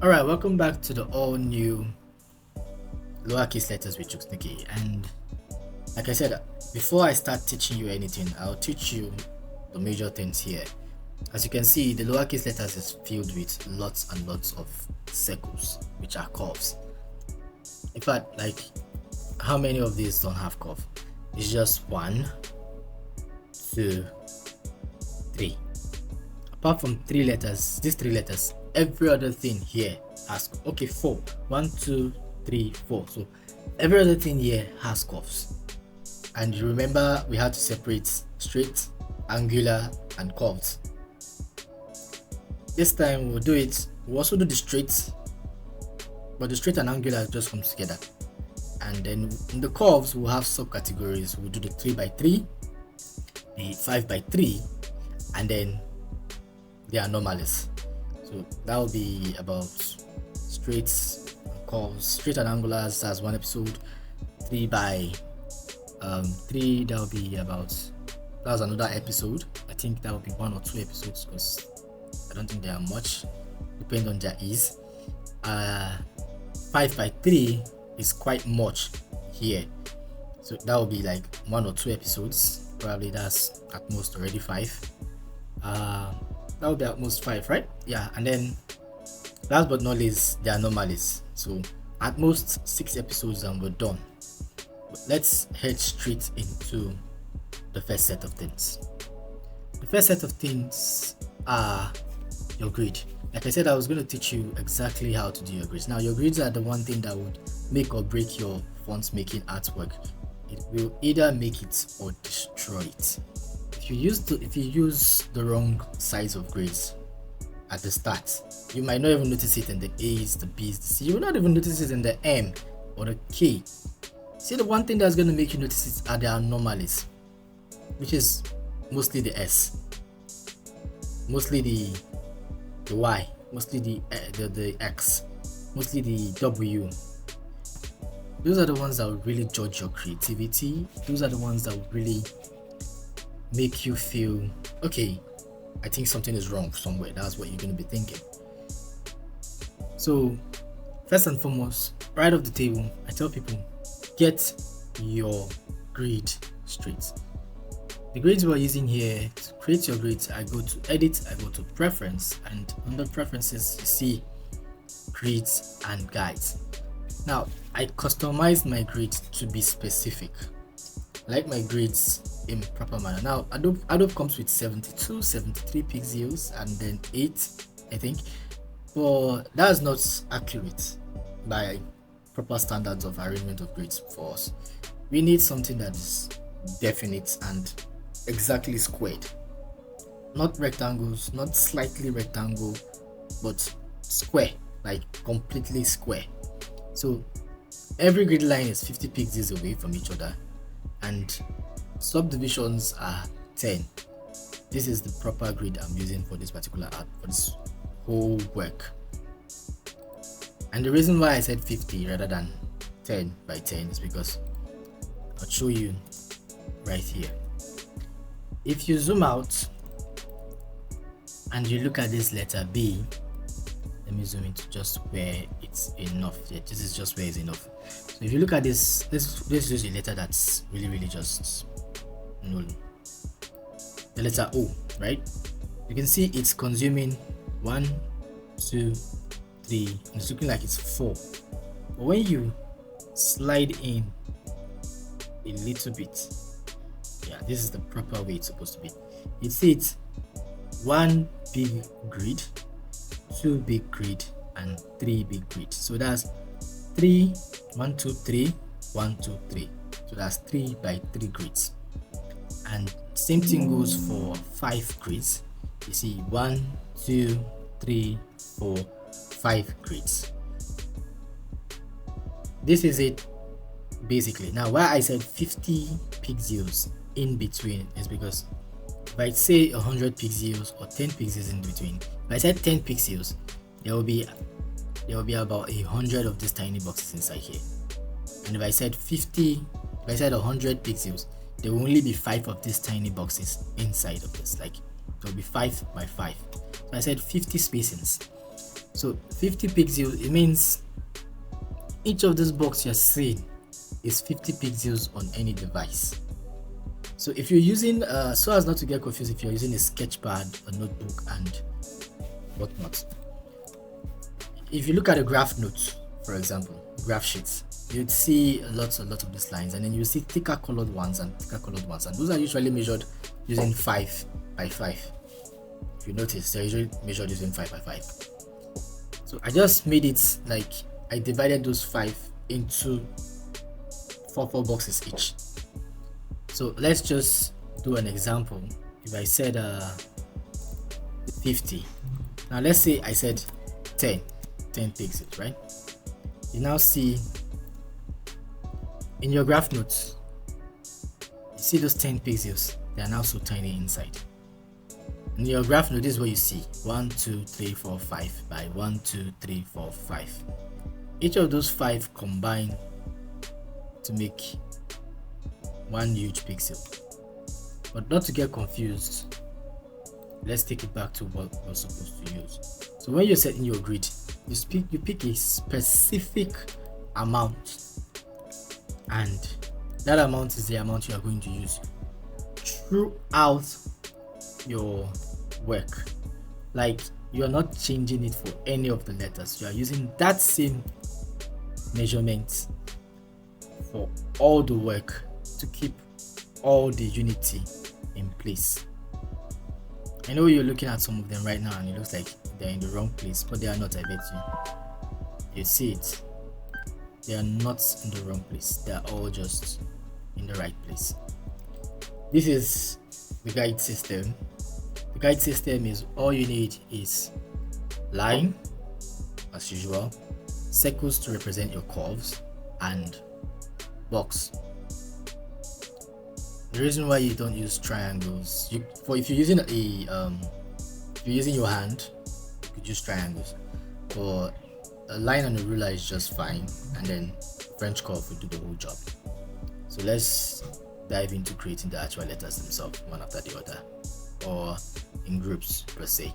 Alright, welcome back to the all new lowercase letters with Chuksniki. And like I said, before I start teaching you anything, I'll teach you the major things here. As you can see, the lowercase letters is filled with lots and lots of circles, which are curves. In fact, like, how many of these don't have curve? It's just 1, 2, 3. Apart from these three letters, every other thing here has 4. 1, 2, 3, 4. So every other thing here has curves. And you remember we had to separate straight, angular, and curved. This time we'll also do the straight, but the straight and angular just comes together. And then in the curves we'll have subcategories. We'll do the 3x3, the 5x3, and then the anomalies. So that will be about straights, curves, straight and angulars. That's one episode. 3x3, that's another episode. I think that will be 1 or 2 episodes because I don't think they are much, depend on their ease. 5x3 is quite much here, so that will be like 1 or 2 episodes. Probably that's at most already 5. That would be at most 5, right? Yeah. And then last but not least, the anomalies. So at most 6 episodes and we're done. But let's head straight into the first set of things. The first set of things are your grid. Like I said, I was going to teach you exactly how to do your grids. Now, your grids are the one thing that would make or break your font making artwork. It will either make it or destroy it. If you use the wrong size of grids at the start, you might not even notice it in the A's, the B's, the C. You will not even notice it in the M or the K. See, the one thing that's going to make you notice it are the anomalies, which is mostly the S, mostly the Y, mostly the X, mostly the W. Those are the ones that will really judge your creativity. Those are the ones that will really make you feel, okay, I think something is wrong somewhere. That's what you're going to be thinking. So first and foremost, right off the table, I tell people, get your grid straight. The grids we're using here, to create your grids, I go to edit, I go to preference, and under preferences you see grids and guides. Now I customize my grid to be specific. I like my grids in proper manner. Now Adobe comes with 72, 73 pixels and then 8, I think, but that's not accurate by proper standards of arrangement of grids for us. We need something that is definite and exactly squared, not rectangles, not slightly rectangle, but square, like completely square. So every grid line is 50 pixels away from each other and subdivisions are 10. This is the proper grid I'm using for this particular art, for this whole work. And the reason why I said 50 rather than 10 by 10 is because I'll show you right here. If you zoom out and you look at this letter B, let me zoom into just where it's enough. Yeah, this is just where it's enough. So if you look at this is a letter that's really just null. The letter O, right? You can see it's consuming 1, 2, 3, and it's looking like it's 4. But when you slide in a little bit, yeah, this is the proper way it's supposed to be. You see it's 1 big grid, 2 big grid, and 3 big grid. So that's 3, 1, 2, 3, 1, 2, 3. So that's 3 by 3 grids. And same thing goes for 5 grids. You see 1, 2, 3, 4, 5 grids. This is it basically. Now why I said 50 pixels in between is because if I say 100 pixels or 10 pixels in between, if I said 10 pixels, there will be about 100 of these tiny boxes inside here. And if I said 100 pixels, there will only be 5 of these tiny boxes inside of this. Like there will be 5 by 5. So I said 50 spacings. So 50 pixels, it means each of these boxes you're seeing is 50 pixels on any device. So if you're using, so as not to get confused, if you're using a sketchpad, a notebook, and whatnot, if you look at a graph note, for example, graph sheets, you'd see a lot of these lines, and then you see thicker colored ones and thicker colored ones, and those are usually measured using 5 by 5. If you notice, they're usually measured using 5 by 5. So I just made it like I divided those 5 into 4 boxes each. So let's just do an example. If I said 50, now let's say I said 10 pixels, right? You now see in your graph notes, you see those 10 pixels, they are now so tiny inside. In your graph note, this is what you see: 1 2 3 4 5 by 1 2 3 4 5. Each of those 5 combine to make one huge pixel. But not to get confused, let's take it back to what we're supposed to use. So when you're setting your grid, you pick a specific amount, and that amount is the amount you are going to use throughout your work. Like, you're not changing it for any of the letters. You are using that same measurement for all the work to keep all the unity in place. I know you're looking at some of them right now and it looks like they're in the wrong place, but they are not. I bet you see it. They are not in the wrong place. They are all just in the right place. This is the guide system. The guide system is all you need is line, as usual, circles to represent your curves, and box. The reason why you don't use triangles, if you're using if you're using your hand, you could use triangles. But a line and a ruler is just fine, and then French curve will do the whole job. So let's dive into creating the actual letters themselves, one after the other, or in groups per se.